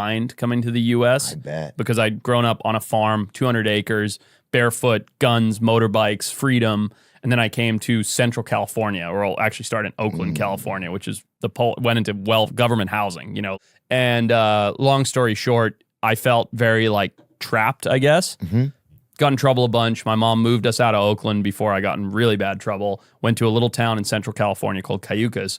mind coming to the U.S. I bet. Because I'd grown up on a farm, 200 acres, barefoot, guns, motorbikes, freedom. And then I came to Central California, or I'll actually start in Oakland, California, which is went into government housing, you know. And long story short, I felt very like trapped, I guess. Got in trouble a bunch. My mom moved us out of Oakland before I got in really bad trouble. Went to a little town in Central California called Cayucas.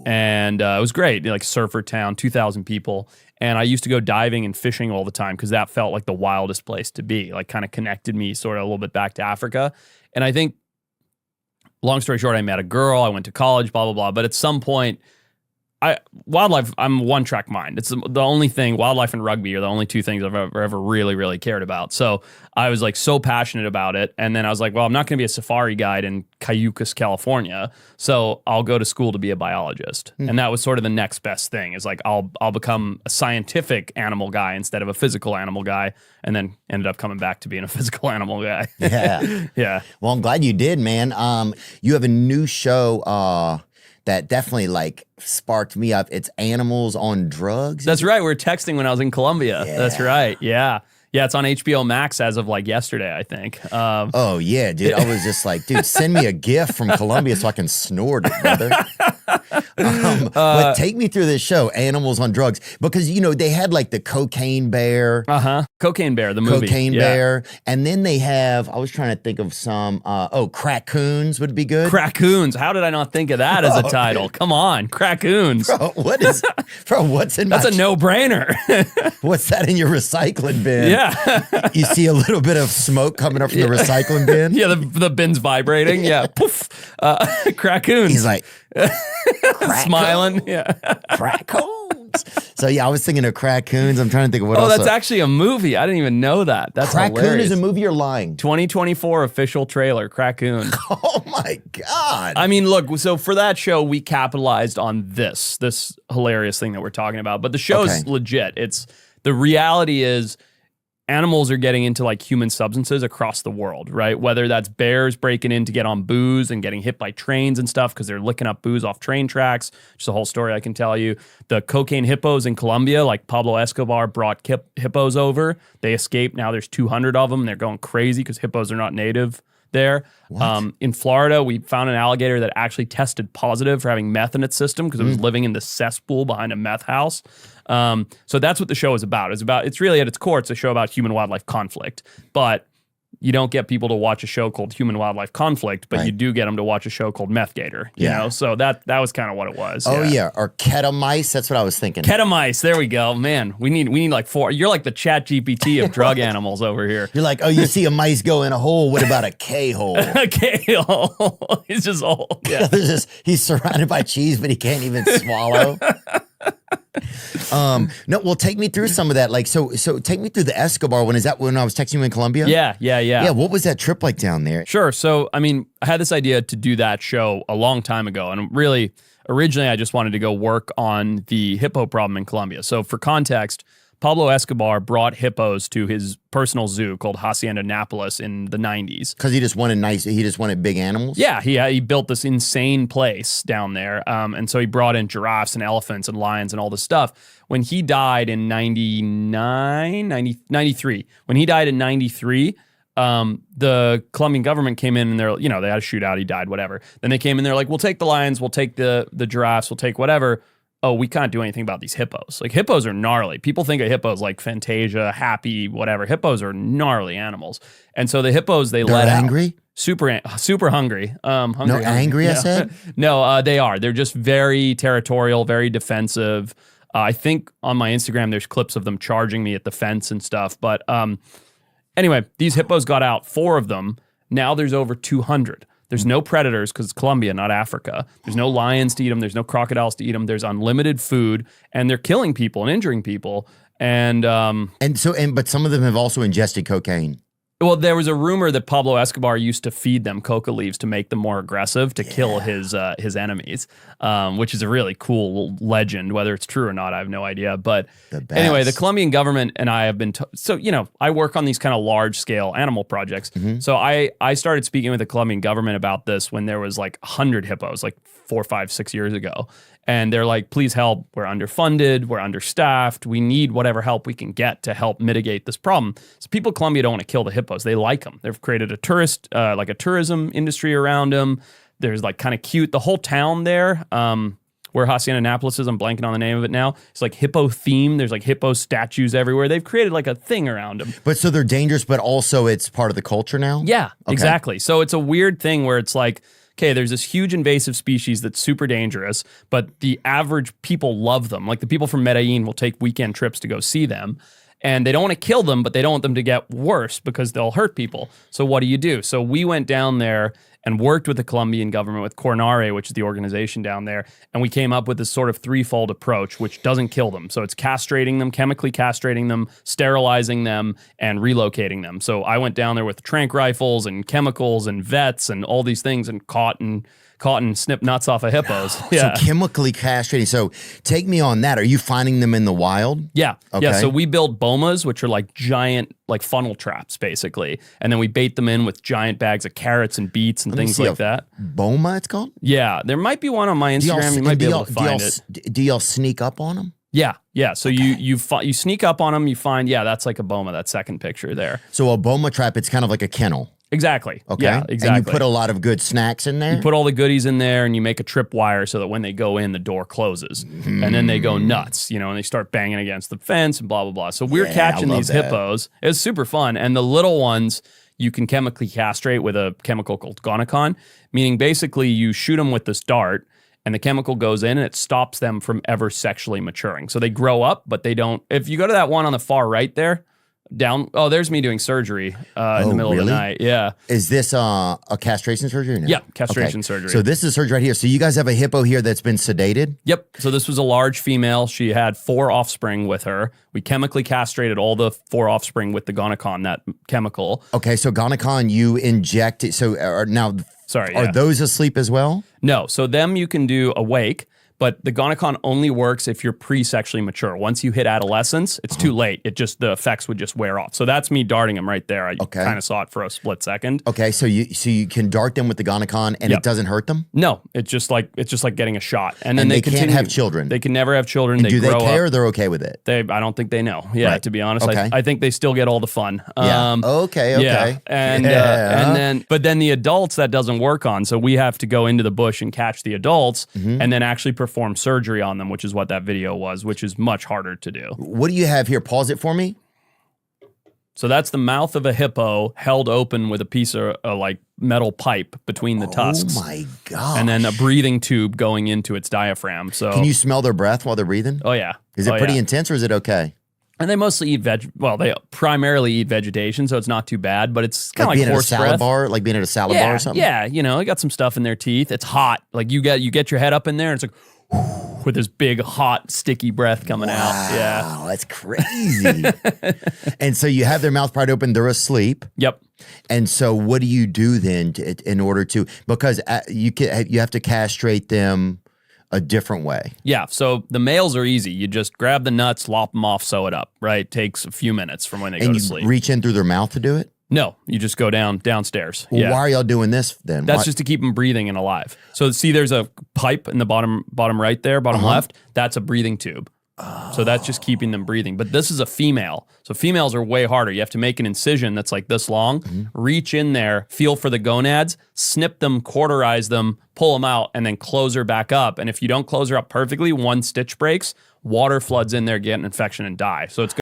And it was great, like surfer town, 2,000 people. And I used to go diving and fishing all the time because that felt like the wildest place to be, like kind of connected me sort of a little bit back to Africa. And I think, long story short, I met a girl, I went to college, blah, blah, blah. But at some point, wildlife, I'm one-track mind. It's the only thing, wildlife and rugby are the only two things I've ever really, really cared about. So I was like so passionate about it. And then I was like, well, I'm not going to be a safari guide in Cayucas, California. So I'll go to school to be a biologist. And that was sort of the next best thing is like, I'll become a scientific animal guy instead of a physical animal guy. And then ended up coming back to being a physical animal guy. Yeah. Yeah. Well, I'm glad you did, man. You have a new show, that definitely like sparked me up. It's Animals on Drugs. That's right. We were texting when I was in Colombia. Yeah. That's right. Yeah. Yeah, it's on HBO Max as of like yesterday, I think. Oh, yeah, dude. I was just like, dude, send me a gift from Colombia so I can snort it, brother. But take me through this show, Animals on Drugs, because, you know, they had like the Cocaine Bear. Cocaine Bear, the movie. Cocaine Bear. And then they have, I was trying to think of some, Crackoons would be good. Crackoons. How did I not think of that as a title? Come on, Crackoons. Bro, what's in That's a no-brainer. What's that in your recycling bin? Yeah. You see a little bit of smoke coming up from the recycling bin? Yeah, the bin's vibrating. Yeah. Poof. Crackoons. He's like, smiling. Yeah. Crackoons. So yeah, I was thinking of Crackoons. I'm trying to think of what else. Oh, that's actually a movie. I didn't even know that. That's Crackoon hilarious. is a movie. You're lying. 2024 official trailer, Crackoon. Oh my God. I mean, look, so for that show, we capitalized on this hilarious thing that we're talking about. But the show's legit. The reality is animals are getting into like human substances across the world, right? Whether that's bears breaking in to get on booze and getting hit by trains and stuff because they're licking up booze off train tracks. Just a whole story I can tell you. The cocaine hippos in Colombia, like Pablo Escobar brought hippos over. They escaped. Now there's 200 of them. They're going crazy because hippos are not native there. In Florida, we found an alligator that actually tested positive for having meth in its system because it was living in the cesspool behind a meth house. So that's what the show is about. It's really at its core, it's a show about human-wildlife conflict. But you don't get people to watch a show called Human-Wildlife Conflict, but you do get them to watch a show called Meth Gator. You know, so that was kind of what it was. Oh yeah, or Ketamice. That's what I was thinking. Ketamice. There we go, man. We need like 4. You're like the Chat GPT of drug animals over here. You're like, oh, you see a mice go in a hole. What about a K-hole? A K-hole. He's just old. Yeah. He's surrounded by cheese, but he can't even swallow. No, well, take me through some of that. Like, so take me through the Escobar one. Is that when I was texting you in Colombia? Yeah. Yeah, what was that trip like down there? Sure. So, I mean, I had this idea to do that show a long time ago. And really, originally, I just wanted to go work on the hippo problem in Colombia. So, for context, Pablo Escobar brought hippos to his personal zoo called Hacienda Nápoles in the 90s. Because he just wanted big animals? Yeah, he built this insane place down there. And so he brought in giraffes and elephants and lions and all this stuff. When he died in 93, when he died in 93, the Colombian government came in and they had a shootout, he died, whatever. Then they came in, they're like, we'll take the lions, we'll take the giraffes, we'll take whatever. Oh, we can't do anything about these hippos. Like, hippos are gnarly. People think of hippos like Fantasia, happy, whatever. Hippos are gnarly animals. And so the hippos, they're angry? Super hungry. Angry, I said? No, they are. They're just very territorial, very defensive. I think on my Instagram, there's clips of them charging me at the fence and stuff. But anyway, these hippos got out, 4 of them. Now there's over 200. There's no predators because it's Colombia, not Africa. There's no lions to eat them. There's no crocodiles to eat them. There's unlimited food, and they're killing people and injuring people. But some of them have also ingested cocaine. Well, there was a rumor that Pablo Escobar used to feed them coca leaves to make them more aggressive to kill his enemies, which is a really cool legend. Whether it's true or not, I have no idea. But anyway, the Colombian government and I have been I work on these kind of large scale animal projects. So I started speaking with the Colombian government about this when there was like 100 hippos, like 4, 5, 6 years ago. And they're like, please help. We're underfunded. We're understaffed. We need whatever help we can get to help mitigate this problem. So people in Colombia don't want to kill the hippos. They like them. They've created a tourism industry around them. There's like kind of cute. The whole town there, where Hacienda Annapolis is, I'm blanking on the name of it now. It's like hippo themed. There's like hippo statues everywhere. They've created like a thing around them. But so they're dangerous, but also it's part of the culture now? Yeah, exactly. So it's a weird thing where it's like, okay, there's this huge invasive species that's super dangerous, but the average people love them. Like the people from Medellin will take weekend trips to go see them. And they don't want to kill them, but they don't want them to get worse because they'll hurt people. So what do? So we went down there and worked with the Colombian government, with Cornare, which is the organization down there, and we came up with this sort of threefold approach, which doesn't kill them. So it's castrating them, chemically castrating them, sterilizing them, and relocating them. So I went down there with tranq rifles and chemicals and vets and all these things and caught and snipped nuts off of hippos. So chemically castrating. So take me on that. Are you finding them in the wild? Yeah. Okay. Yeah. So we build bomas, which are like giant, like funnel traps, basically. And then we bait them in with giant bags of carrots and beets and things like that. Boma, it's called? Yeah. There might be one on my Instagram. You might be able to find it. Do y'all sneak up on them? Yeah. Yeah. So you sneak up on them, you find, that's like a boma, that second picture there. So a boma trap, it's kind of like a kennel. Exactly. Okay. Yeah, exactly. And you put a lot of good snacks in there? You put all the goodies in there and you make a tripwire so that when they go in, the door closes. And then they go nuts, and they start banging against the fence and blah, blah, blah. So we're catching these hippos. It's super fun. And the little ones, you can chemically castrate with a chemical called gonacon, meaning basically you shoot them with this dart and the chemical goes in and it stops them from ever sexually maturing. So they grow up, but they don't. If you go to that one on the far right there, there's me doing surgery in the middle of the night. Yeah. Is this a castration surgery? No? Yeah, castration surgery. So this is surgery right here. So you guys have a hippo here that's been sedated? Yep. So this was a large female. She had 4 offspring with her. We chemically castrated all the 4 offspring with the gonacon, that chemical. Okay, so gonacon, you inject it. So now, are those asleep as well? No. So them you can do awake. But the gonacon only works if you're pre-sexually mature. Once you hit adolescence, it's too late. The effects would just wear off. So that's me darting them right there. I kind of saw it for a split second. Okay, so you can dart them with the gonacon and it doesn't hurt them? No, it's just like getting a shot. And then they can't have children. They can never have children. And do they care or they're okay with it? I don't think they know. Yeah, right. To be honest, I think they still get all the fun. Yeah. Okay. Yeah. And then the adults that doesn't work on. So we have to go into the bush and catch the adults and then actually perform surgery on them, which is what that video was, which is much harder to do. What do you have here? Pause it for me. So that's the mouth of a hippo held open with a piece of like metal pipe between the tusks. Oh my god! And then a breathing tube going into its diaphragm. So can you smell their breath while they're breathing? Oh yeah. Is it pretty intense or is it okay? And they mostly eat they primarily eat vegetation, so it's not too bad, but it's kind of like horse salad breath. bar, like being at a salad bar or something? Yeah, they got some stuff in their teeth. It's hot. Like you get your head up in there and it's like with this big, hot, sticky breath coming out. Yeah. Wow, that's crazy. And so you have their mouth pried open, they're asleep. Yep. And so what do you do then in order to, because you have to castrate them a different way? Yeah, so the males are easy. You just grab the nuts, lop them off, sew it up, right? Takes a few minutes from when they go to sleep. And you reach in through their mouth to do it? No, you just go downstairs. Well, why are y'all doing this then? That's just to keep them breathing and alive. So see, there's a pipe in the bottom right there, bottom left. That's a breathing tube. So that's just keeping them breathing. But this is a female. So females are way harder. You have to make an incision that's like this long, reach in there, feel for the gonads, snip them, cauterize them, pull them out, and then close her back up. And if you don't close her up perfectly, one stitch breaks, water floods in there, get an infection, and die. So it's